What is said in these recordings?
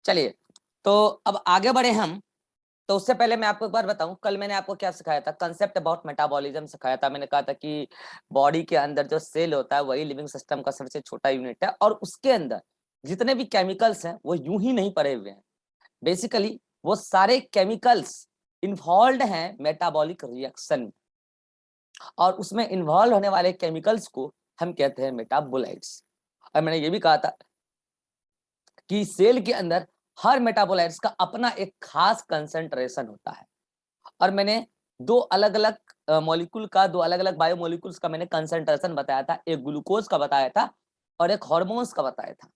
चलिए, तो अब आगे बढ़े हम। तो उससे पहले मैं आपको एक बार बताऊं, कल मैंने आपको क्या सिखाया था, कंसेप्ट अबाउट मेटाबॉलिज्म सिखाया था। मैंने कहा था कि बॉडी के अंदर जो सेल होता है वही लिविंग सिस्टम का सबसे छोटा यूनिट है, और उसके अंदर जितने भी केमिकल्स हैं वो यूं ही नहीं पड़े हुए हैं। बेसिकली वो सारे केमिकल्स इन्वॉल्व हैं मेटाबॉलिक रिएक्शन, और उसमें इन्वॉल्व होने वाले केमिकल्स को हम कहते हैं मेटाबोलाइट्स। और मैंने ये भी कहा था कि सेल के अंदर हर मेटाबोलाइट्स का अपना एक खास कंसंट्रेशन होता है, और मैंने दो अलग अलग मॉलिक्यूल का, दो अलग अलग बायोमोलिक्यूल्स का मैंने कंसंट्रेशन बताया था। एक ग्लूकोज का बताया था और एक हार्मोन्स का बताया था।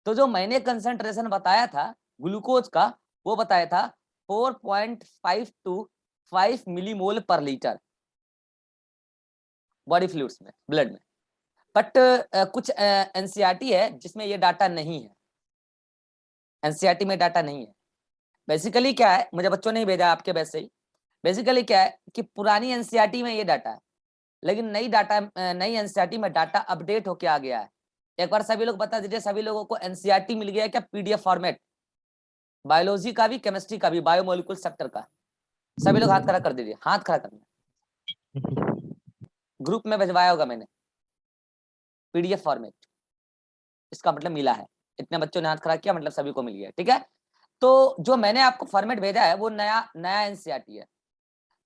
तो जो मैंने कंसंट्रेशन बताया था ग्लूकोज का, वो बताया था 4.5 to 5 मिलीमोल पर लीटर बॉडी फ्लूइड्स में, ब्लड में। बट कुछ एनसीईआरटी है जिसमें ये डाटा नहीं है, एनसीईआरटी में डाटा नहीं है। बेसिकली क्या है, मुझे बच्चों ने ही भेजा आपके वैसे ही। बेसिकली क्या है कि पुरानी एनसीईआरटी में ये डाटा है, लेकिन नई एनसीईआरटी में डाटा अपडेट होके आ गया है। एक बार सभी लोग बता दीजिए, सभी लोगों को एनसीईआरटी मिल गया है क्या, पीडीएफ फॉर्मेट, बायोलॉजी का भी, केमिस्ट्री का भी, बायोमोलिकुल सेक्टर का? सभी लोग हाथ खड़ा कर दीजिए, हाथ खड़ा करना। ग्रुप में भिजवाया होगा मैंने पीडीएफ फॉर्मेट, इसका मतलब मिला है। इतने बच्चों ने हाथ खड़ा किया, मतलब सभी को मिल गया, ठीक है। तो जो मैंने आपको फॉर्मेट भेजा है वो नया नया एनसीईआरटी है।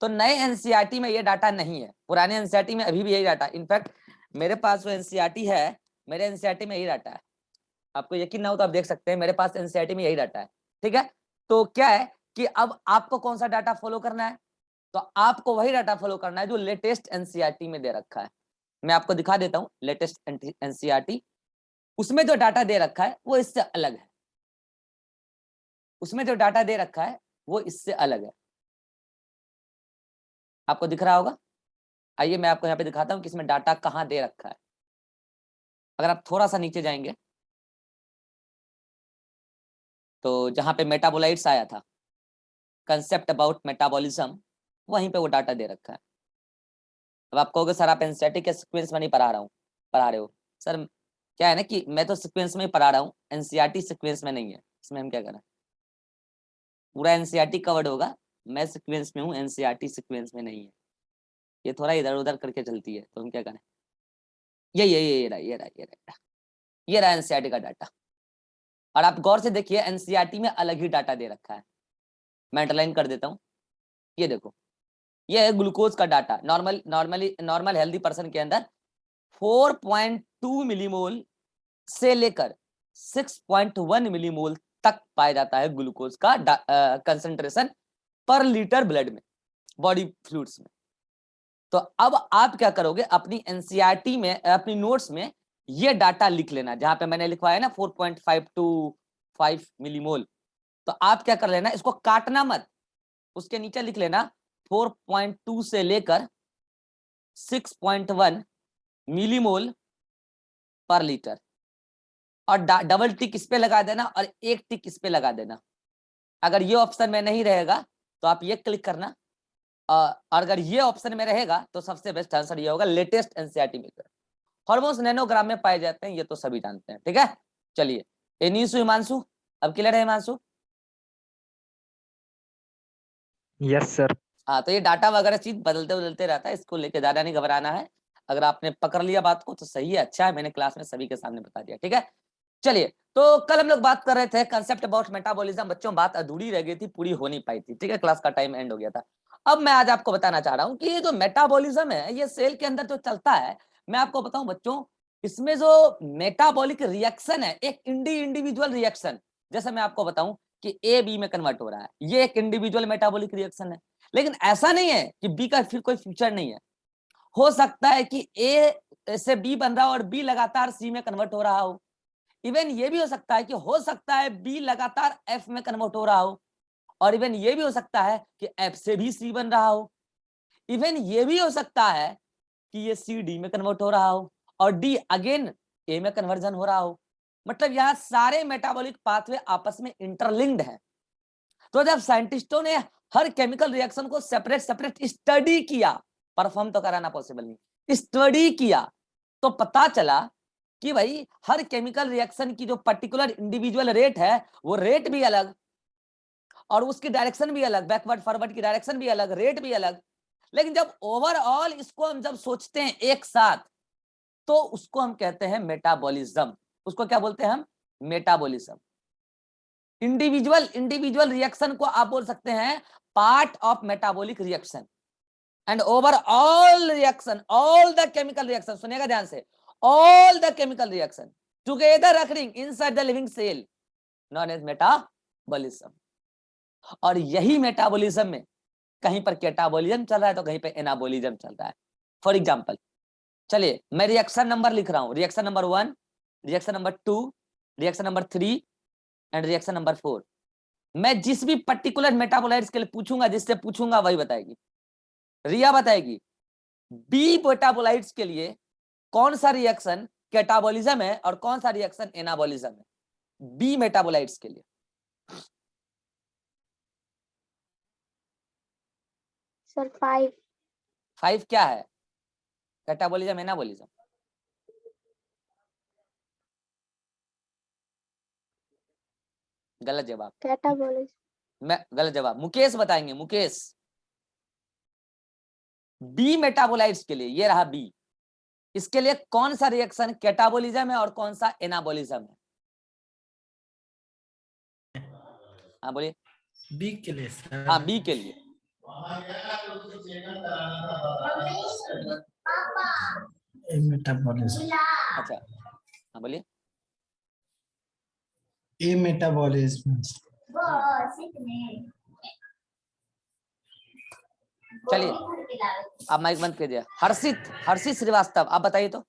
तो नए एनसीईआरटी में ये डाटा नहीं है, पुराने एनसीईआरटी में अभी भी यही डाटा। इनफैक्ट मेरे पास जो एनसीईआरटी है, मेरे एनसीईआरटी में यही डाटा है। आपको यकीन ना हो तो आप देख सकते हैं, मेरे पास एनसीईआरटी में यही डाटा है, ठीक है। तो क्या है कि अब आपको कौन सा डाटा फॉलो करना है, तो आपको वही डाटा फॉलो करना है जो लेटेस्ट एनसीईआरटी में दे रखा है। मैं आपको दिखा देता हूँ लेटेस्ट एनसीईआरटी। उसमें जो डाटा दे रखा है वो इससे अलग है, उसमें जो डाटा दे रखा है वो इससे अलग है। आपको दिख रहा होगा? आइए मैं आपको यहाँ पे दिखाता हूँ कि इसमें डाटा कहाँ दे रखा है। अगर आप थोड़ा सा नीचे जाएंगे तो जहां पे मेटाबोलाइट्स आया था, कंसेप्ट अबाउट मेटाबॉलिज्म, वहीं पे वो डाटा दे रखा है। अब आप कहोगे सर आप एनसीईआरटी के सीक्वेंस में नहीं पढ़ा रहे हो। सर क्या है ना कि मैं तो सीक्वेंस में ही पढ़ा रहा हूँ, एनसीईआरटी सीक्वेंस में नहीं है। इसमें हम क्या करें, पूरा एनसीईआरटी कवर्ड होगा, मैं सीक्वेंस में हूँ, एनसीईआरटी सीक्वेंस में नहीं है। ये थोड़ा इधर उधर करके चलती है, तो हम क्या करें, ये रहा एनसीईआरटी का डाटा। और आप गौर से देखिए एनसीईआरटी में अलग ही डाटा दे रखा है। मैं अंडरलाइन कर देता हूँ, ये देखो, ये है ग्लूकोज का डाटा। नॉर्मल हेल्दी पर्सन के अंदर 4.2 मिलीमोल से लेकर 6.1 मिलीमोल तक पाया जाता है ग्लूकोज का कंसंट्रेशन पर लीटर ब्लड में, बॉडी फ्लूइड्स में। तो अब आप क्या करोगे, अपनी एनसीईआरटी में, अपनी नोट्स में ये डाटा लिख लेना, जहां पे मैंने लिखवाया ना 4.5 to 5 मिलीमोल। तो आप क्या कर लेना, इसको काटना मत, उसके नीचे लिख लेना 4.2 से लेकर 6.1 मिलीमोल पर लीटर, और डबल टिक इस पे लगा देना और एक टिक इस पे लगा देना। अगर ये ऑप्शन में नहीं रहेगा तो आप ये क्लिक करना, और अगर ये ऑप्शन में रहेगा तो सबसे बेस्ट आंसर ये होगा लेटेस्ट एनसीईआरटी में। हार्मोन्स नैनोग्राम में पाए जाते हैं, ये तो सभी जानते हैं, ठीक है। चलिए एनीसु हिमांशु, अब क्लियर है हिमांशु? Yes sir. हाँ, तो ये डाटा वगैरह चीज बदलते बदलते रहता है, इसको लेके ज्यादा नहीं घबराना है। अगर आपने पकड़ लिया बात को तो सही है, अच्छा है, मैंने क्लास में सभी के सामने बता दिया, ठीक है। चलिए, तो कल हम लोग बात कर रहे थे कंसेप्ट अबाउट मेटाबॉलिज्म। बच्चों बात अधूरी रह गई थी, पूरी हो नहीं पाई थी, ठीक है, क्लास का टाइम एंड हो गया था। अब मैं आज आपको बताना चाह रहा हूँ कि ये जो मेटाबॉलिज्म है, ये सेल के अंदर जो चलता है, मैं आपको बताऊं बच्चों, इसमें जो मेटाबॉलिक रिएक्शन है, एक इंडिविजुअल रिएक्शन, जैसे मैं आपको बताऊं कि ए बी में कन्वर्ट हो रहा है, ये एक इंडिविजुअल मेटाबॉलिक रिएक्शन है। लेकिन ऐसा नहीं है कि बी का फिर कोई फ्यूचर नहीं है। हो सकता है कि ए से बी बन रहा हो और बी लगातार सी में कन्वर्ट हो रहा हो। इवन ये भी हो सकता है कि हो सकता है बी लगातार एफ में कन्वर्ट हो रहा हो, और इवन ये भी हो सकता है कि एफ से भी सी बन रहा हो। इवन ये भी हो सकता है कि ये सी डी में कन्वर्ट हो रहा हो और डी अगेन ए में कन्वर्जन हो रहा हो। मतलब यहाँ सारे मेटाबॉलिक पाथवे आपस में इंटरलिंक्ड है। तो जब साइंटिस्टों ने हर केमिकल रिएक्शन को सेपरेट सेपरेट स्टडी किया, परफॉर्म तो कराना पॉसिबल नहीं, स्टडी किया, तो पता चला कि भाई हर केमिकल रिएक्शन की जो पर्टिकुलर इंडिविजुअल रेट है वो रेट भी अलग और उसकी डायरेक्शन भी अलग, बैकवर्ड फॉरवर्ड की डायरेक्शन भी अलग, रेट भी अलग। लेकिन जब ओवरऑल इसको हम जब सोचते हैं एक साथ तो उसको हम कहते हैं मेटाबॉलिज्म। उसको क्या बोलते हैं हम? मेटाबॉलिज्म। इंडिविजुअल रिएक्शन को आप बोल सकते हैं part of metabolic reaction and overall reaction, all the chemical reaction, सुनिएगा ध्यान से, all the chemical reaction together occurring inside the living cell known as metabolism. और यही मेटाबॉलिज्म में कहीं पर कैटाबॉलिज्म चल रहा है तो कहीं पर एनाबॉलिज्म चल रहा है। फॉर एग्जांपल, चलिए मैं रिएक्शन नंबर लिख रहा हूं, reaction number 1, reaction number 2, reaction number 3 and reaction number 4। मैं जिस भी पर्टिकुलर मेटाबोलाइट्स के लिए पूछूंगा, जिससे पूछूंगा वही बताएगी। रिया बताएगी बी मेटाबोलाइट्स के लिए कौन सा रिएक्शन कैटाबॉलिज्म है और कौन सा रिएक्शन एनाबॉलिज्म है, बी मेटाबोलाइट्स के लिए। सर 5 क्या है? Catabolism, anabolism? गलत जवाब। कैटाबॉलिज्म। मैं गलत जवाब। मुकेश बताएंगे, मुकेश। बी मेटाबोलाइट्स के लिए, ये रहा बी, इसके लिए कौन सा रिएक्शन कैटाबॉलिज्म है और कौन सा एनाबॉलिज्म है? हाँ बोलिए। बी के लिए सर। हाँ बी के लिए। मेटाबॉलिज्म। अच्छा हाँ बोलिए। ए मेटाबॉलिज्म। चलिए आप माइक बंद कीजिए। हर्षित श्रीवास्तव आप बताइए तो,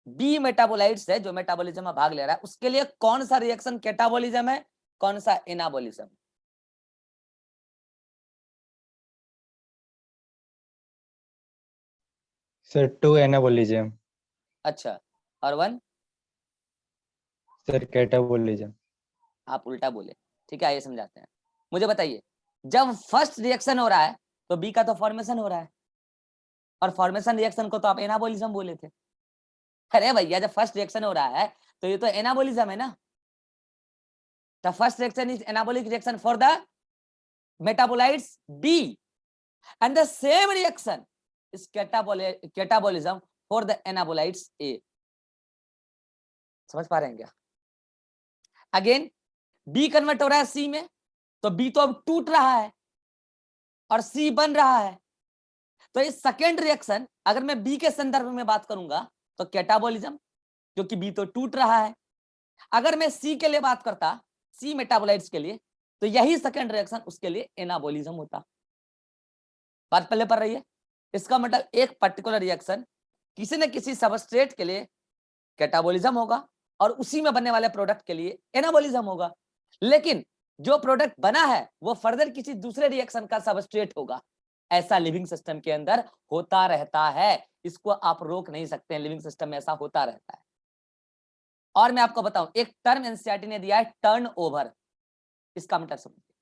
बी मेटाबोलाइट्स है जो मेटाबॉलिज्म में भाग ले रहा है, उसके लिए कौन सा रिएक्शन कैटाबॉलिज्म है, कौन सा एनाबॉलिज्म? Sir 2 anabolism. अच्छा, और 1? Sir catabolism. आप उल्टा बोले। ठीक है, आइए समझाते हैं। मुझे बताइए, जब फर्स्ट रिएक्शन हो रहा है तो बी का तो फॉर्मेशन हो रहा है, और फॉर्मेशन रिएक्शन को तो आप एनाबॉलिज्म बोले थे। अरे भैया जब फर्स्ट रिएक्शन हो रहा है तो ये तो एनाबॉलिज्म है ना। The first reaction is anabolic reaction for the metabolites B and the same reaction is catabolism for the anabolites A. समझ पा रहे हैं क्या? अगेन बी कन्वर्ट हो रहा है सी में, तो बी तो अब टूट रहा है और सी बन रहा है। तो इस सेकेंड रिएक्शन अगर मैं बी के संदर्भ में बात करूंगा तो कैटाबॉलिज्म, क्योंकि बी तो टूट रहा है। अगर मैं सी के लिए बात करता, सी मेटाबोलाइट्स के लिए, तो यही सेकेंड रिएक्शन उसके लिए एनाबॉलिज्म होता। बात पहले पढ़ रही है। इसका मतलब एक पर्टिकुलर रिएक्शन किसी न किसी सबस्ट्रेट के लिए कैटाबॉलिज्म होगा और उसी में बनने वाले प्रोडक्ट के लिए एनाबॉलिज्म होगा। लेकिन जो प्रोडक्ट बना है वो फर्दर किसी दूसरे रिएक्शन का सबस्ट्रेट होगा। ऐसा लिविंग सिस्टम के अंदर होता रहता है, इसको आप रोक नहीं सकते हैं, लिविंग सिस्टम में ऐसा होता रहता है। और मैं आपको बताऊं, एक टर्म एनसीईआरटी ने दिया है टर्नओवर। इसका मतलब समझिए,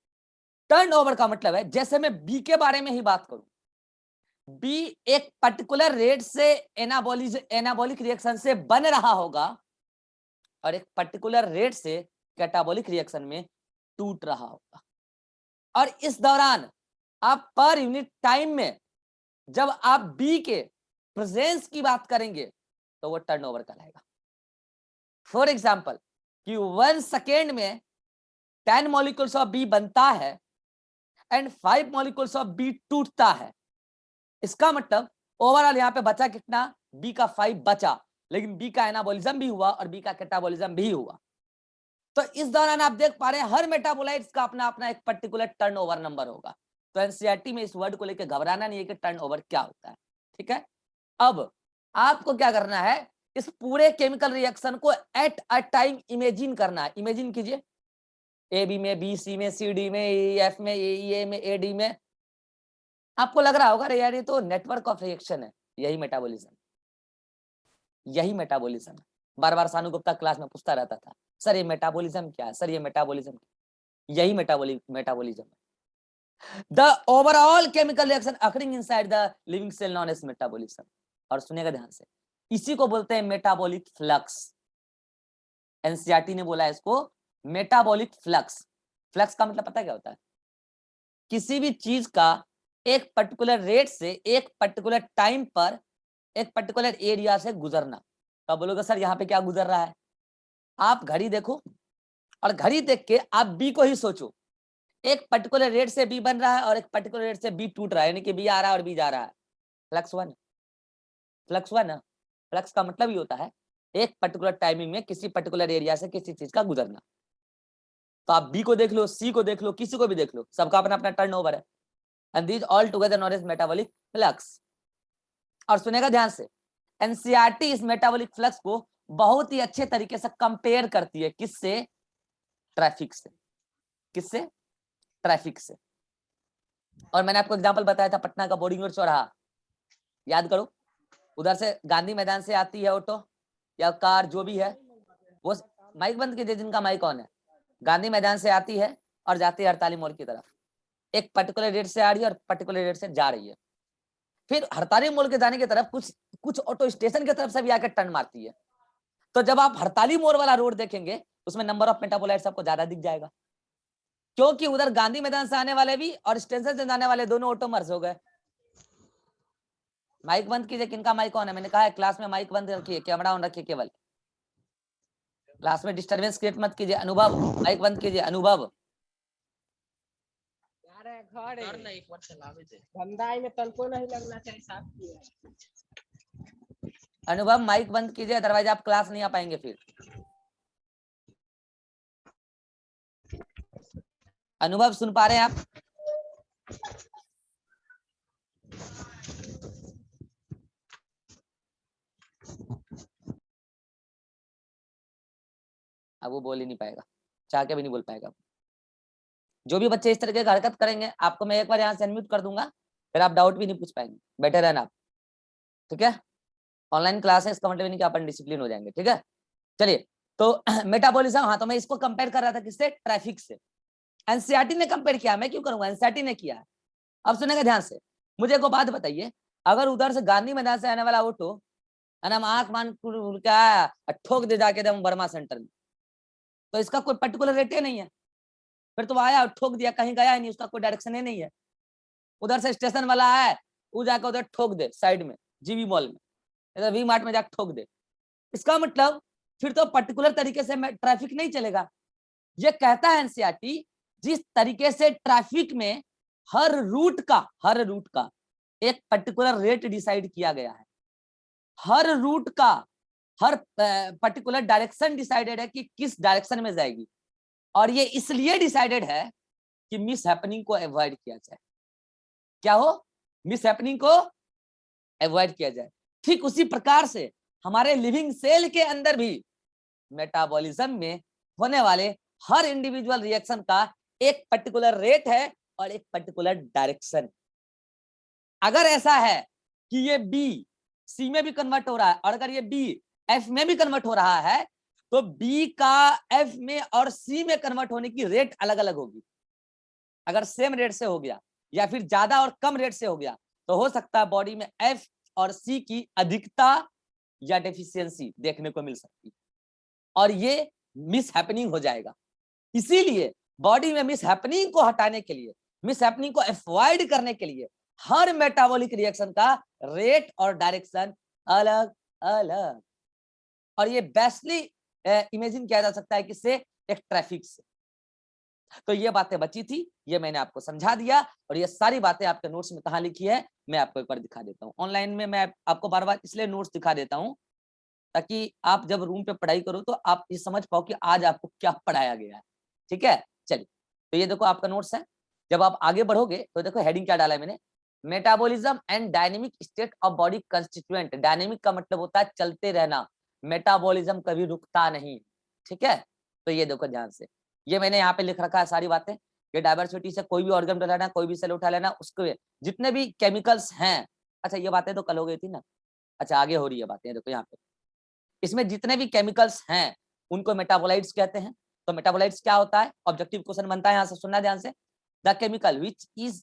टर्नओवर का मतलब है जैसे मैं बी के बारे में ही बात करूं, बी एक पर्टिकुलर रेट से एनाबॉलिक रिएक्शन से बन रहा होगा और एक पर्टिकुलर रेट से कैटाबॉलिक रिएक्शन में टूट रहा होगा। और इस दौरान आप पर यूनिट टाइम में जब आप बी के प्रेजेंस की बात करेंगे तो वो टर्नओवर कहलाएगा। फॉर एग्जांपल कि 1 सेकेंड में 10 मॉलिक्यूल्स ऑफ बी बनता है एंड 5 मॉलिक्यूल्स ऑफ बी टूटता है। इसका मतलब ओवरऑल यहां पे बचा कितना? बी का 5 बचा, लेकिन बी का एनाबॉलिज्म भी हुआ और बी का कैटाबॉलिज्म भी हुआ। तो इस दौरान आप देख पा रहे हैं हर मेटाबोलाइट्स का अपना अपना एक पर्टिकुलर टर्नओवर नंबर होगा। तो एनसीईआरटी में इस वर्ड को लेकर घबराना नहीं है कि टर्नओवर क्या होता है। ठीक है, अब आपको क्या करना है, इस पूरे केमिकल रिएक्शन को एट अ टाइम इमेजिन करना है। इमेजिन कीजिए, ए बी में, बी सी में, सी डी में, ए एफ में, ए में, ए डी में। आपको लग रहा होगा अरे यार ये तो नेटवर्क ऑफ रिएक्शन है। यही मेटाबॉलिज्म, यही मेटाबॉलिज्म है। बार बार सानू गुप्ता क्लास में पूछता रहता था, सर ये मेटाबॉलिज्म क्या है, सर ये मेटाबॉलिज्म, यही मेटाबॉलिज्म है। The overall chemical reaction occurring inside the living cell known as metabolism. और सुनिएगा ध्यान से, इसी को बोलते हैं मेटाबॉलिक फ्लक्स। एनसीईआरटी ने बोला है इसको मेटाबॉलिक फ्लक्स। फ्लक्स का मतलब पता क्या होता है? किसी भी चीज का एक पर्टिकुलर रेट से एक पर्टिकुलर टाइम पर एक पर्टिकुलर एरिया से गुजरना। तो बोलोगे सर यहाँ पे क्या गुजर रहा है? आप घड़ी देखो और घड़ी देख के आप बी को ही सोचो। एक पर्टिकुलर रेट से बी बन रहा है और एक पर्टिकुलर रेट से बी टूट रहा है, यानी कि बी आ रहा है और बी जा रहा है। फ्लक्स हुआ ना? फ्लक्स हुआ ना? फ्लक्स का मतलब ये होता है एक पर्टिकुलर टाइमिंग में किसी पर्टिकुलर एरिया से किसी चीज का गुजरना। तो आप बी को देख लो, सी को देख लो, किसी को भी देख लो, सबका अपना अपना टर्नओवर है। And these all together known as metabolic flux. और सुनेगा ध्यान से, एनसीईआरटी इस मेटाबॉलिक फ्लक्स को बहुत ही अच्छे तरीके से कंपेयर करती है। किससे? ट्रैफिक से। किससे? ट्रैफिक से। और मैंने आपको एग्जांपल बताया था पटना का बोर्डिंग रोड चौराहा, याद करो। उधर से गांधी मैदान से आती है ऑटो या कार जो भी है, वो माइक बंद कीजिए जिनका माइक ऑन है। गांधी मैदान से आती है और जाती है हड़ताली मोड़ की तरफ। एक पर्टिकुलर रेट से आ रही है और पर्टिकुलर रेट से जा रही है। फिर हड़ताली मोड़ के जाने की तरफ कुछ ऑटो स्टेशन की तरफ से भी आकर टर्न मारती है। तो जब आप हड़ताली मोड़ वाला रोड देखेंगे उसमें नंबर ऑफ मेटाबोलाइट्स आपको ज्यादा दिख जाएगा, क्योंकि उधर गांधी मैदान से आने वाले भी और स्टेशन से जाने वाले दोनों ऑटो मर्ज हो गए। माइक बंद कीजिए, किनका माइक ऑन है? मैंने कहा है क्लास में माइक बंद रखिए, कैमरा ऑन रखिए केवल। क्लास में डिस्टरबेंस क्रिएट मत कीजिए। अनुभव माइक बंद कीजिए। अनुभव घर नहीं एक बार चलावे दे, धंधा में तनको नहीं लगना चाहिए साहब की। अनुभव माइक बंद कीजिए, अदरवाइज आप क्लास नहीं आ पाएंगे फिर। अनुभव सुन पा रहे हैं आप? अब वो बोल ही नहीं पाएगा, चाह के भी नहीं बोल पाएगा। जो भी बच्चे इस तरह की हरकत करेंगे आपको मैं एक बार यहाँ से अनम्यूट कर दूंगा, फिर आप डाउट भी नहीं पूछ पाएंगे। बैठे रहना आप, ठीक है? ऑनलाइन क्लास है, इसका मतलब नहीं कि अपन डिसिप्लिन हो जाएंगे, ठीक है? चलिए, तो मेटाबॉलिज्म, हाँ, तो मैं इसको कंपेयर कर रहा था किससे? ट्रैफिक से। एनसीईआरटी ने कंपेयर किया, मैं क्यों करूंगा? एनसीईआरटी ने किया है। अब सुनेगा ध्यान से, मुझे को बात बताइए, अगर उधर से गांधी मैदान से आने वाला ऑटो हम आंख मान क्या ठोक दे जाके दम वर्मा सेंटर में, तो इसका कोई पर्टिकुलर रेट नहीं है। फिर तो आया और ठोक दिया, कहीं गया ही नहीं, उसका कोई डायरेक्शन ही नहीं है। उधर से स्टेशन वाला आया, वो जाकर उधर ठोक दे साइड में जीवी मॉल में, इधर वी मार्ट में जाकर ठोक दे। इसका मतलब फिर तो पर्टिकुलर तरीके से ट्रैफिक नहीं चलेगा। ये कहता है एनसीईआरटी, जिस तरीके से ट्रैफिक में हर रूट का एक पर्टिकुलर रेट डिसाइड किया गया है, हर रूट का हर पर्टिकुलर डायरेक्शन डिसाइडेड है कि किस डायरेक्शन में जाएगी, और ये इसलिए डिसाइडेड है कि मिस हैपनिंग को अवॉइड किया जाए। क्या हो? मिस हैपनिंग को अवॉइड किया जाए। ठीक उसी प्रकार से हमारे लिविंग सेल के अंदर भी मेटाबॉलिज्म में होने वाले हर इंडिविजुअल रिएक्शन का एक पर्टिकुलर रेट है और एक पर्टिकुलर डायरेक्शन। अगर ऐसा है कि ये बी सी में भी कन्वर्ट हो रहा है और अगर ये बी एफ में भी कन्वर्ट हो रहा है, तो बी का एफ में और सी में कन्वर्ट होने की रेट अलग अलग होगी। अगर सेम रेट से हो गया या फिर ज्यादा और कम रेट से हो गया, तो हो सकता है बॉडी में एफ और सी की अधिकता या डेफिशिएंसी देखने को मिल सकती है, और ये मिस हैपनिंग हो जाएगा। इसीलिए बॉडी में मिस हैपनिंग को हटाने के लिए, मिस हैपनिंग को अवॉइड करने के लिए हर मेटाबॉलिक रिएक्शन का रेट और डायरेक्शन अलग अलग, और ये बेस्टली इमेजिन किया जा सकता है किससे? एक ट्रैफिक से। तो ये बातें बची थी, ये मैंने आपको समझा दिया, और ये सारी बातें आपके नोट्स में कहाँ लिखी है मैं आपको एक बार दिखा देता हूँ। ऑनलाइन में मैं आपको बार बार इसलिए नोट्स दिखा देता हूँ ताकि आप जब रूम पे पढ़ाई करो तो आप ये समझ पाओ कि आज आपको क्या पढ़ाया गया है, ठीक है? चलिए, तो ये देखो आपका नोट्स है। जब आप आगे बढ़ोगे तो देखो हेडिंग क्या डाला है मैंने, metabolism and dynamic state of body constituent. Dynamic का मतलब होता है चलते रहना, मेटाबॉलिज्म कभी रुकता नहीं, ठीक है? तो ये देखो ध्यान से, ये मैंने यहाँ पे लिख रखा है सारी बातें। ये डायवर्सिटी से कोई भी ऑर्गन उठा लेना, कोई भी सेल उठा लेना, उसके जितने भी केमिकल्स हैं, अच्छा ये बातें तो कल हो गई थी ना, अच्छा आगे हो रही है बातें, देखो यहाँ पे इसमें जितने भी केमिकल्स हैं उनको मेटाबोलाइट्स कहते हैं। तो मेटाबोलाइट्स क्या होता है? ऑब्जेक्टिव क्वेश्चन बनता है, यहाँ से सुनना ध्यान से। The chemical which is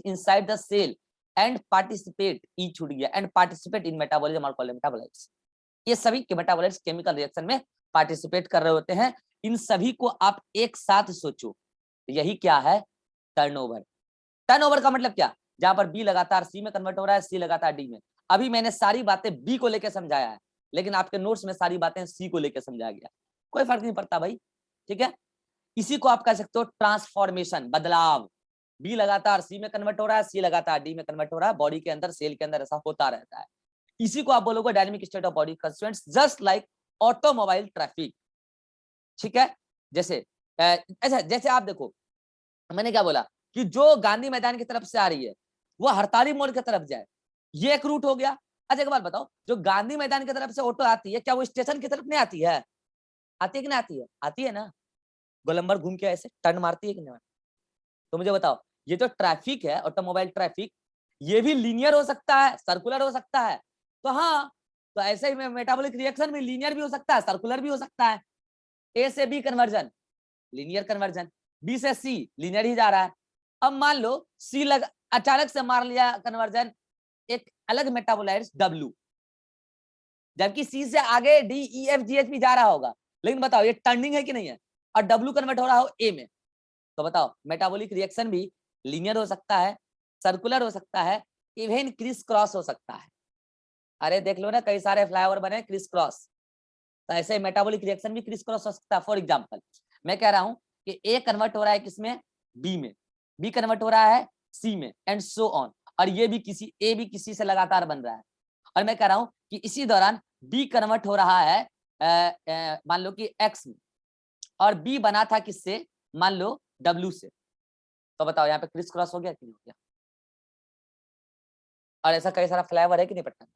inside the cell and participate, ई छूट गया, and participate in metabolism are called metabolites. ये सभी के मेटाबोलाइट्स केमिकल रिएक्शन में पार्टिसिपेट कर रहे होते हैं। इन सभी को आप एक साथ सोचो, यही क्या है, टर्नओवर। टर्नओवर का मतलब क्या, जहां पर बी लगातार सी में कन्वर्ट हो रहा है, सी लगातार डी में। अभी मैंने सारी बातें बी को लेकर समझाया है, लेकिन आपके नोट्स में सारी बातें सी को लेकर समझाया गया, कोई फर्क नहीं पड़ता भाई, ठीक है। इसी को आप कह सकते हो ट्रांसफॉर्मेशन, बदलाव। बी लगातार सी में कन्वर्ट हो रहा है, सी लगातार डी में कन्वर्ट हो रहा है, बॉडी के अंदर, सेल के अंदर ऐसा होता रहता है। इसी को आप बोलोगे dynamic state of body constituents, just like automobile traffic, ठीक है। जैसे ऐसा, जैसे आप देखो, मैंने क्या बोला कि जो गांधी मैदान की तरफ से आ रही है वो हड़ताली मोड़ की तरफ जाए, ये एक रूट हो गया। अच्छा एक बात बताओ, जो गांधी मैदान की तरफ से ऑटो आती है, क्या वो स्टेशन की तरफ नहीं आती है? आती है कि नहीं आती है? आती है ना, गोलंबर घूम के ऐसे टर्न मारती है कि नहीं? तो मुझे बताओ, ये जो ट्रैफिक है, ऑटोमोबाइल ट्रैफिक, ये भी लीनियर हो सकता है, सर्कुलर हो सकता है। तो हाँ, तो ऐसे ही मेटाबॉलिक रिएक्शन में लीनियर भी हो सकता है, सर्कुलर भी हो सकता है। ए से B conversion, linear conversion, B से सी लीनियर ही जा रहा है। अब मान लो सी अचानक से मार लिया कन्वर्जन एक अलग मेटाबोलाइट्स डब्ल्यू, जबकि सी से आगे D E F G H भी जा रहा होगा, लेकिन बताओ ये टर्निंग है कि नहीं है, और डब्ल्यू कन्वर्ट हो रहा हो ए में, तो बताओ मेटाबॉलिक रिएक्शन भी लीनियर हो सकता है, सर्कुलर हो सकता है, इवन क्रिस क्रॉस हो सकता है। अरे देख लो ना, कई सारे फ्लाईओवर बने क्रिस क्रॉस, तो ऐसे मेटाबॉलिक रिएक्शन भी क्रिस क्रॉस हो सकता है। फॉर एग्जांपल मैं कह रहा हूं कि ए कन्वर्ट हो रहा है किसमें, बी में, बी कन्वर्ट हो रहा है सी में, एंड सो ऑन, और ये भी किसी, ए भी किसी से लगातार बन रहा है। और मैं कह रहा हूं कि इसी दौरान बी कन्वर्ट हो रहा है मान लो कि एक्स में, और बी बना था किससे, मान लो डब्ल्यू से, तो बताओ यहाँ पे क्रिस क्रॉस हो गया कि नहीं हो गया? और ऐसा कई सारा फ्लाईओवर है कि नहीं पटना?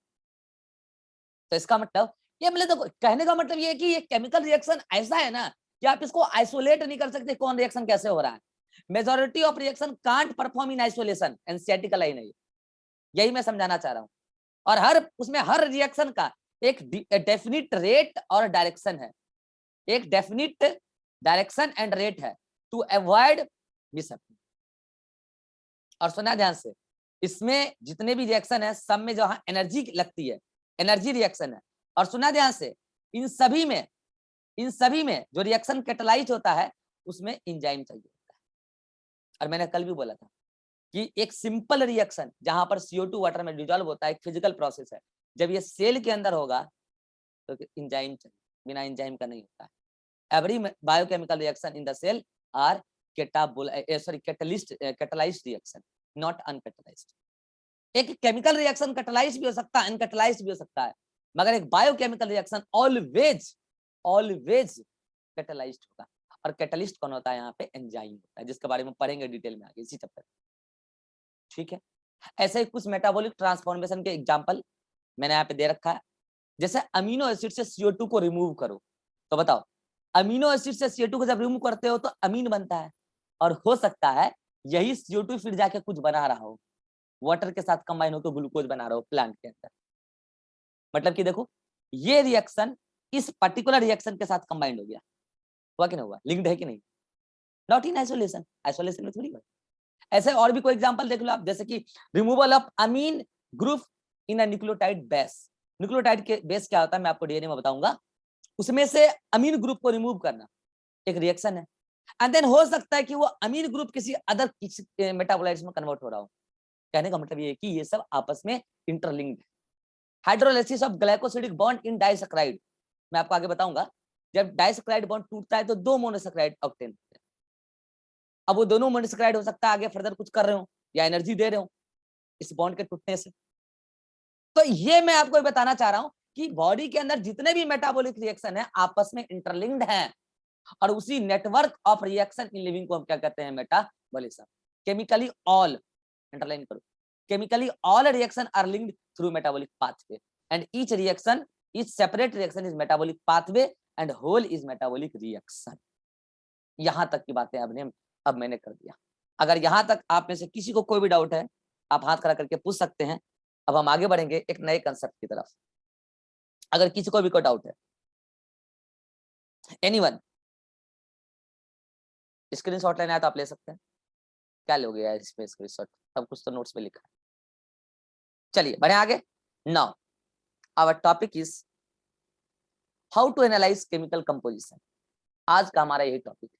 तो इसका मतलब ये, मतलब तो कहने का मतलब ये है कि ये केमिकल रिएक्शन ऐसा है ना कि आप इसको आइसोलेट नहीं कर सकते, कौन रिएक्शन कैसे हो रहा है। Majority of reaction can't perform in isolation, NCERT का लाइन है ये, यही मैं समझाना चाह रहा हूं। और हर उसमें हर रिएक्शन का एक डेफिनिट रेट और डायरेक्शन है, एक डेफिनिट डायरेक्शन एंड रेट है टू अवॉइड मिसहैपनिंग। और सुना ध्यान से, इसमें जितने भी रिएक्शन है सब में जहां एनर्जी लगती है, एनर्जी रिएक्शन है। और सुना ध्यान से, इन सभी में जो रिएक्शन कैटालाइज होता है उसमें एंजाइम चाहिए होता है। और मैंने कल भी बोला था कि एक सिंपल रिएक्शन जहां पर CO2 वाटर में डिजॉल्व होता है, एक फिजिकल प्रोसेस है, जब ये सेल के अंदर होगा तो एंजाइम चाहिए, बिना एंजाइम का नहीं होता है। Every biochemical reaction in the cell are catalysed reaction, not uncatalysed. एक केमिकल रिएक्शन कैटालाइज्ड भी हो सकता है, अनकैटालाइज्ड भी हो सकता है, मगर एक बायोकेमिकल रिएक्शन ऑलवेज कैटालाइज्ड होगा। और कैटलिस्ट कौन होता है यहाँ पे, एंजाइम होता है, जिसके बारे में पढ़ेंगे डिटेल में आगे इसी चैप्टर, ठीक है। ऐसे ही कुछ मेटाबॉलिक ट्रांसफॉर्मेशन के एग्जांपल मैंने यहाँ पे दे रखा है। जैसे अमीनो एसिड से CO2 को रिमूव करो, तो बताओ अमीनो एसिड से CO2 को जब रिमूव करते हो तो अमीन बनता है, और हो सकता है यही CO2 फिर जाके कुछ बना रहा हो, वाटर के साथ कंबाइन होकर ग्लूकोज बना रहा हो प्लांट के अंदर। मतलब कि देखो ये रिएक्शन इस पर्टिकुलर रिएक्शन के साथ कंबाइंड हो गया, हुआ कि नहीं हुआ, लिंक्ड है कि नहीं, नॉट इन आइसोलेशन, आइसोलेशन में थोड़ी हुआ। ऐसे और भी कोई एग्जांपल देख लो आप, जैसे कि removal of amine group in a nucleotide base. Nucleotide के बेस क्या होता है मैं आपको डीएनए में बताऊंगा, उसमें से अमीन ग्रुप को रिमूव करना एक रिएक्शन है। एंड देन हो सकता है कि वो अमीन ग्रुप किसी अदर मेटाबोलाइट्स में कन्वर्ट हो रहा हो। कहने का मतलब ये है कि ये सब आपस में इंटरलिंक्ड है। Hydrolysis of glycosidic bond in disaccharide, मैं आपको आगे बताऊंगा। जब डाइसैकराइड बॉन्ड टूटता है तो दो मोनोसैकराइड ऑक्टेन होते हैं। अब वो दोनों मोनोसैकराइड हो सकता है आगे फर्दर कुछ कर रहे हो या एनर्जी दे रहे हो इस बॉन्ड के टूटने से। तो ये मैं आपको बताना चाह रहा हूं कि बॉडी के अंदर जितने भी मेटाबॉलिक रिएक्शन है आपस में इंटरलिंक्ड हैं, और उसी network of reaction in living को हम क्या कहते हैं, मेटाबॉलिज्म। केमिकली ऑल, अंडरलाइन करो, chemically all reaction are linked through metabolic pathway and each reaction, each separate reaction is metabolic pathway and whole is metabolic reaction. यहां तक की बातें अब मैंने कर दिया। अगर यहां तक आप में से किसी को कोई भी डाउट है आप हाथ खड़ा करके पूछ सकते हैं। अब हम आगे बढ़ेंगे एक नए कंसेप्ट की तरफ। अगर किसी को भी कोई डाउट है, एनीवन, स्क्रीनशॉट लेना है तो आप ले सकते हैं। क्या लोगे यार इसमें स्क्रीनशॉट, सब कुछ तो नोट्स पे लिखा है। चलिए बढ़े आगे। Now our topic is how to analyse chemical composition. आज का हमारा यही टॉपिक है।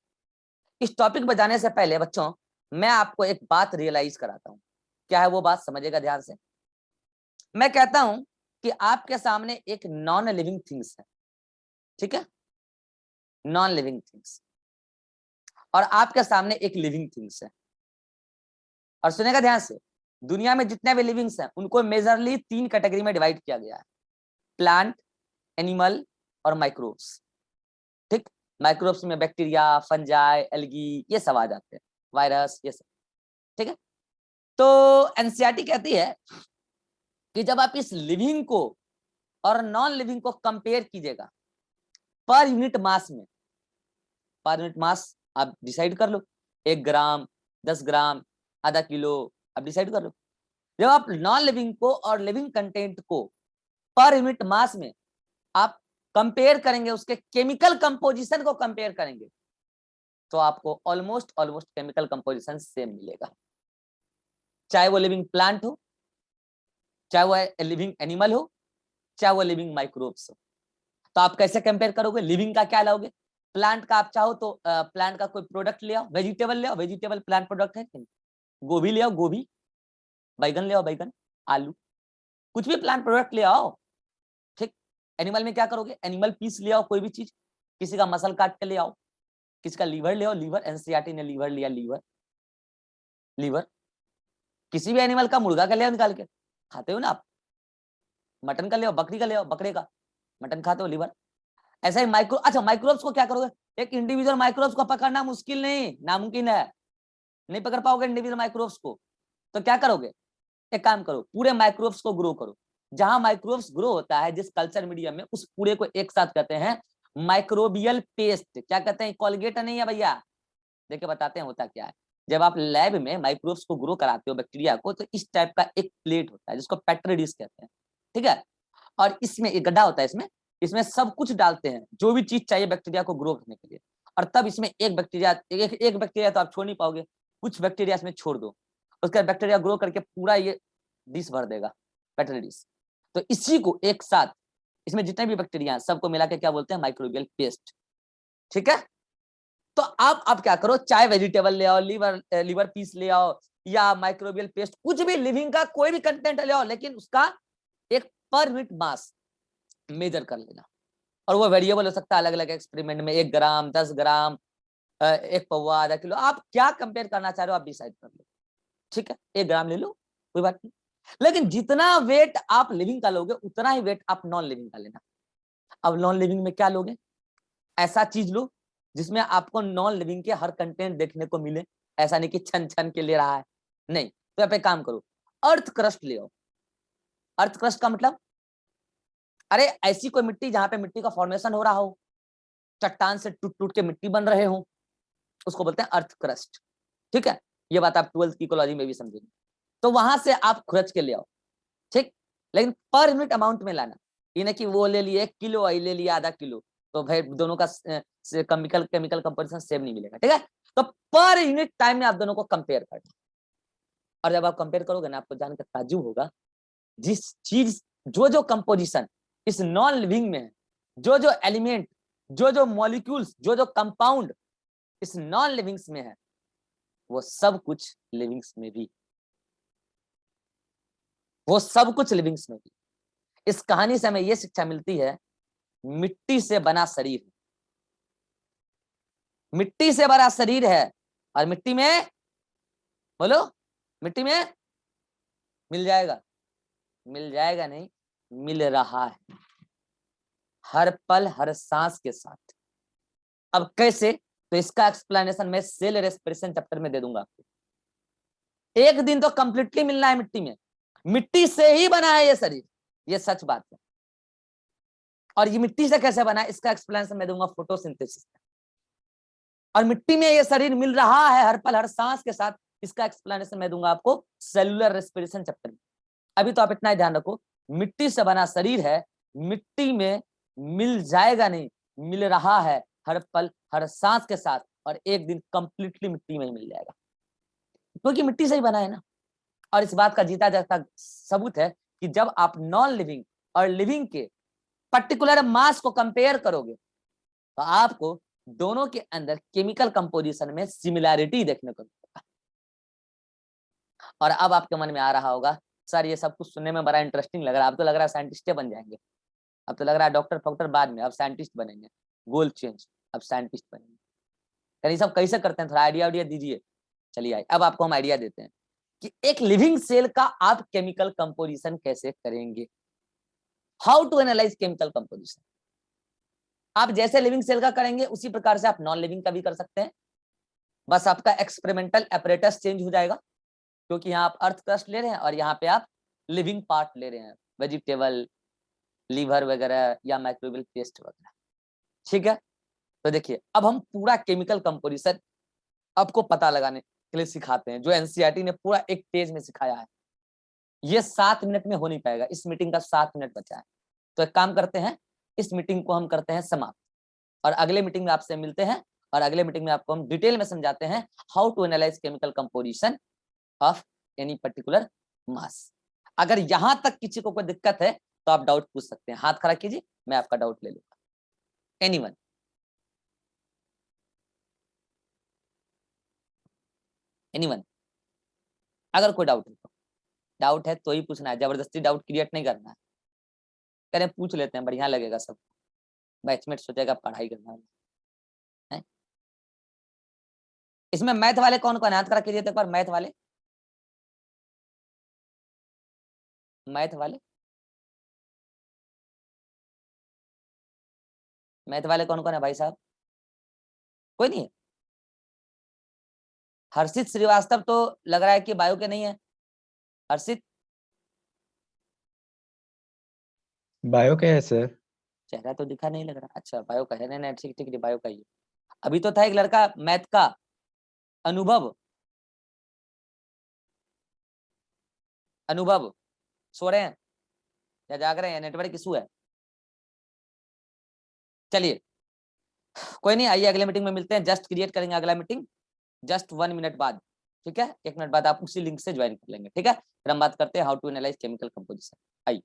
इस टॉपिक पर जाने से पहले बच्चों मैं आपको एक बात रियलाइज कराता हूं। क्या है वो बात, समझिएगा ध्यान से। मैं कहता हूं कि आपके सामने एक नॉन लिविंग थिंग्स है, ठीक है, नॉन लिविंग थिंग्स, और आपके सामने एक लिविंग थिंग्स है। और सुनेगा ध्यान से, दुनिया में जितने भी लिविंग्स हैं उनको मेजरली 3 कैटेगरी में डिवाइड किया गया है, प्लांट, एनिमल और माइक्रोब्स। ठीक, माइक्रोब्स में बैक्टीरिया, फंजाई, एल्गी ये सब आ जाते हैं, वायरस ये सब, ठीक है। तो एनसीईआरटी कहती है कि जब आप इस लिविंग को और नॉन लिविंग को कंपेयर कीजिएगा पर यूनिट मास में, पर यूनिट मास आप डिसाइड कर लो, 1 ग्राम, 10 ग्राम, आधा किलो, आप डिसाइड कर लो। जब आप नॉन लिविंग को और लिविंग कंटेंट को पर यूनिट मास में आप कंपेयर करेंगे, उसके केमिकल कंपोजिशन को कंपेयर करेंगे, तो आपको ऑलमोस्ट केमिकल कंपोजिशन सेम मिलेगा, चाहे वो लिविंग प्लांट हो, चाहे वो लिविंग एनिमल हो, चाहे वो लिविंग माइक्रोब्स हो। तो आप कैसे कंपेयर करोगे? लिविंग का क्या लाओगे? प्लांट का आप चाहो तो प्लांट का कोई प्रोडक्ट ले आओ, वेजिटेबल ले आओ, वेजिटेबल प्लांट प्रोडक्ट है, गोभी ले आओ, गोभी, बैगन ले आओ, बैगन, आलू, कुछ भी प्लांट प्रोडक्ट ले आओ, ठीक। एनिमल में क्या करोगे? एनिमल पीस ले आओ, कोई भी चीज, किसी का मसल काट के ले आओ, किसी का लीवर ले आओ, लीवर, एनसीईआरटी ने लीवर लिया, लीवर, किसी भी एनिमल का, मुर्गा का ले आओ, निकाल के खाते हो ना आप, मटन का ले आओ, बकरी का ले आओ, बकरे का मटन खाते हो, लीवर। ऐसा ही अच्छा माइक्रोब्स को क्या करोगे? एक इंडिविजुअल माइक्रोब्स को पकड़ना मुश्किल नहीं, नामुमकिन है, नहीं पकड़ पाओगे इंडिविजुअल माइक्रोब्स को। तो क्या करोगे? एक काम करो, पूरे माइक्रोब्स को ग्रो करो। जहां माइक्रोब्स ग्रो होता है जिस कल्चर मीडियम में, उस पूरे को एक साथ कहते हैं माइक्रोबियल पेस्ट। क्या कहते हैं? कॉलगेट नहीं है भैया, देखिए बताते हैं होता क्या है। जब आप लैब में माइक्रोब्स को ग्रो कराते हो, बैक्टीरिया को, तो इस टाइप का एक प्लेट होता है जिसको पेट्री डिश कहते हैं, ठीक है। और इसमें एक गड्ढा होता है, इसमें सब कुछ डालते हैं जो भी चीज चाहिए बैक्टीरिया को ग्रो करने के लिए। और तब इसमें एक बैक्टीरिया तो आप छोड़ नहीं पाओगे, कुछ बैक्टीरिया इसमें छोड़ दो, उसका बैक्टीरिया ग्रो करके पूरा ये डिश भर देगा, पेट्री डिश। तो इसी को एक साथ, इसमें जितने भी बैक्टीरिया हैं सबको मिला के क्या बोलते हैं? माइक्रोबियल पेस्ट, ठीक है। तो आप क्या करो, चाहे वेजिटेबल ले आओ, लीवर पीस ले आओ, या माइक्रोबियल पेस्ट, कुछ भी लिविंग का कोई भी कंटेंट ले आओ, लेकिन उसका एक पर यूनिट मास मेजर कर लेना। और वो वेरिएबल हो सकता है अलग अलग एक्सपेरिमेंट में, 1 ग्राम, 10 ग्राम, 1 पौवा, आधा किलो, आप क्या कंपेयर करना चाह रहे हो आप डिसाइड कर लो, ठीक है। 1 ग्राम ले लो, कोई बात नहीं, लेकिन जितना वेट आप लिविंग का लोगे उतना ही वेट आप नॉन लिविंग का लेना। अब नॉन लिविंग में क्या लोगे? ऐसा चीज लो जिसमें आपको नॉन लिविंग के हर कंटेंट देखने को मिले, ऐसा नहीं कि छन छन के ले रहा है, नहीं। तो आप एक काम करो, अर्थ क्रस्ट ले आओ। अर्थ क्रस्ट का मतलब, अरे ऐसी कोई मिट्टी जहां पे मिट्टी का फॉर्मेशन हो रहा हो, चट्टान से टूट टूट के मिट्टी बन रहे हो, उसको बोलते हैं अर्थ क्रस्ट, ठीक है। ये बात आप 12th की इकोलॉजी में भी समझेंगे। तो वहां से आप खुरच के ले आओ, ठीक, लेकिन पर यूनिट अमाउंट में लाना, ये नहीं कि वो ले लिए 1 किलो, आई ले लिया आधा किलो, तो भाई दोनों का केमिकल कंपोजिशन सेम नहीं मिलेगा, ठीक है। तो पर यूनिट टाइम में आप दोनों को कंपेयर करना, और जब आप कंपेयर करोगे ना, आपको जानकर ताज्जुब होगा, जिस चीज जो कंपोजिशन इस नॉन लिविंग में है, जो एलिमेंट, जो मॉलिक्यूल्स, जो कंपाउंड इस नॉन लिविंग्स में है, वो सब कुछ लिविंग्स में भी, वो सब कुछ लिविंग्स में भी। इस कहानी से हमें यह शिक्षा मिलती है, मिट्टी से बना शरीर, मिट्टी से बना शरीर है, और मिट्टी में, बोलो, मिट्टी में मिल जाएगा नहीं, मिल रहा है हर पल हर सांस के साथ। अब कैसे? तो इसका एक्सप्लेनेशन मैं सेल रेस्पिरेशन चैप्टर में दे दूंगा आपको। एक दिन तो कंप्लीटली मिलना है मिट्टी में, मिट्टी से ही बना है ये शरीर, ये सच बात है। और ये मिट्टी से कैसे बना है इसका एक्सप्लेनेशन मैं दूंगा फोटोसिंथेसिस में। और मिट्टी में ये शरीर मिल रहा है हर पल हर सांस के साथ, इसका एक्सप्लेनेशन मैं दूंगा आपको सेलुलर रेस्पिरेशन चैप्टर में। अभी तो आप इतना ही ध्यान रखो, मिट्टी से बना शरीर है, मिट्टी में मिल जाएगा नहीं, मिल रहा है हर पल हर सांस के साथ, और एक दिन कंप्लीटली मिट्टी में ही मिल जाएगा, क्योंकि मिट्टी से ही बना है ना। और इस बात का जीता जागता सबूत है कि जब आप नॉन लिविंग और लिविंग के पर्टिकुलर मास को कंपेयर करोगे तो आपको दोनों के अंदर केमिकल कंपोजिशन में सिमिलैरिटी देखने को मिलेगा। और अब आपके मन में आ रहा होगा सर ये सब कुछ सुनने में बड़ा इंटरेस्टिंग लग रहा है, अब तो लग रहा है साइंटिस्ट बन जाएंगे, अब तो लग रहा है डॉक्टर फॉक्टर बाद में, अब साइंटिस्ट बनेंगे, गोल चेंज, अब साइंटिस्ट बनेंगे। यानी सब कैसे करते हैं, थोड़ा आइडिया दीजिए। चलिए आइए अब आपको हम आइडिया देते हैं कि एक लिविंग सेल का आप केमिकल कंपोजिशन कैसे करेंगे। How to analyse chemical composition. आप जैसे लिविंग सेल का करेंगे उसी प्रकार से आप नॉन लिविंग का भी कर सकते हैं, बस आपका एक्सपेरिमेंटल अपरेटस चेंज हो जाएगा, क्योंकि यहाँ आप अर्थ क्रस्ट ले रहे हैं और यहाँ पे आप लिविंग पार्ट ले रहे हैं, वेजिटेबल, लीवर वगैरह या माइक्रोबियल पेस्ट वगैरह। ठीक है, तो देखिए अब हम पूरा केमिकल कंपोजिशन आपको पता लगाने के लिए सिखाते हैं, जो एनसीईआरटी ने पूरा एक पेज में सिखाया है। ये 7 मिनट में हो नहीं पाएगा, इस मीटिंग का 7 मिनट बचा है, तो एक काम करते हैं, इस मीटिंग को हम करते हैं समाप्त और अगले मीटिंग में आपसे मिलते हैं और अगले मीटिंग में आपको हम डिटेल में समझाते हैं how to analyse chemical composition of any particular mass. अगर यहां तक किसी को कोई दिक्कत है तो आप डाउट पूछ सकते हैं, हाथ खड़ा कीजिए, मैं आपका डाउट ले लूंगा। एनीवन? एनीवन? अगर कोई डाउट है तो ही पूछना है, जबरदस्ती डाउट क्रिएट नहीं करना है। कह रहे पूछ लेते हैं, बढ़िया लगेगा सब, बैचमेट सोचेगा पढ़ाई करना है। इसमें मैथ वाले कौन कौन है, हाथ खड़ा कीजिए तो एक बार। मैथ वाले, मैथ वाले, मैथ वाले कौन कौन है भाई साहब? कोई नहीं है? हर्षित श्रीवास्तव तो लग रहा है कि बायो के नहीं है। हर्षित बायो के है सर। चेहरा तो दिखा नहीं लग रहा। अच्छा बायो का है, नहीं ठीक ठीक बायो का ही है। अभी तो था एक लड़का मैथ का, अनुभव, अनुभव सो रहे हैं या जाग रहे हैं, नेटवर्क इशू है? चलिए कोई नहीं, आइए अगले मीटिंग में मिलते हैं, जस्ट क्रिएट करेंगे अगला मीटिंग जस्ट 1 मिनट बाद। ठीक है, 1 मिनट बाद आप उसी लिंक से ज्वाइन कर लेंगे। ठीक है, फिर हम बात करते हैं how to analyse chemical composition. आइए।